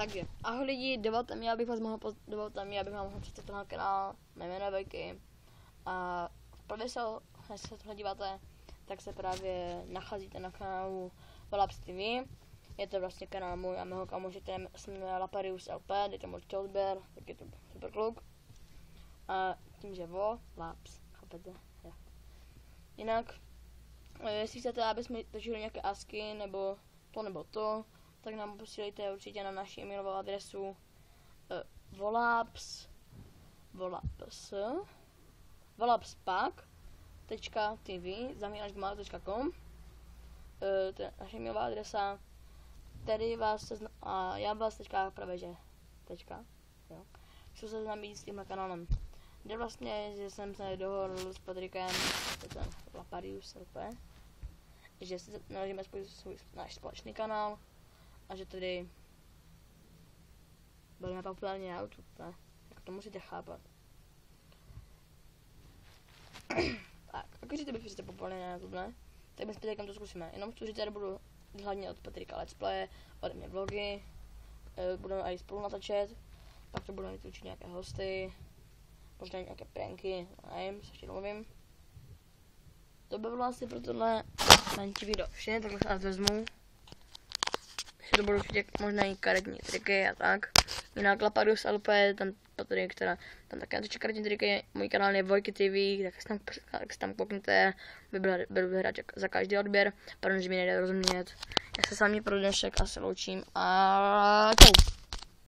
Takže, ahoj lidi, dovolte mi, abych vám mohl představit na kanál, mé jméno je Vejky. A právě než se tohle díváte, tak se právě nacházíte na kanálu Volapz TV. Je to vlastně kanál můj a mého kamoše, který se jmenuje Laparius LP, dejte mu odběr, tak je to super kluk. A tím, že Volapz, chápete? Ja. Jinak, jestli chcete, aby jsme točili nějaké asky, nebo to, tak nám posílejte určitě na naši e-mailovou adresu volapzpak.tv@gmail.com. To je naše e-mailová adresa, který vás a já vás teďka právě že jo, chci se seznámit s tímhle kanálem. Jde vlastně, že jsem se dohodl s Patrikem, to je Laparius LP, že si naložíme náš společný kanál a že tedy budeme populární na YouTube, ne? Tak to musíte chápat. Tak, když jste populární na YouTube, ne? Tak my s Patrikem to zkusíme. Jenom tu tady budu hlavně od Patrika let's play, ode mě vlogy, budeme i spolu natáčet, pak to budeme vytvořit nějaké hosty, možná nějaké pranky, nevím, se ještě domluvím. To by bylo asi pro tohle menší video vše, takhle se nás vezmu. Ještě to budou určitě možná i karetní triky a tak. Jinak Laparius LP, tam Patrik, která tam také natočí karetní triky. Můj kanál je Vojky TV, tak se tam koukněte, budu hrát za každý odběr, protože mi nejde rozumět. Já se sami pro dnešek asi loučím a čau.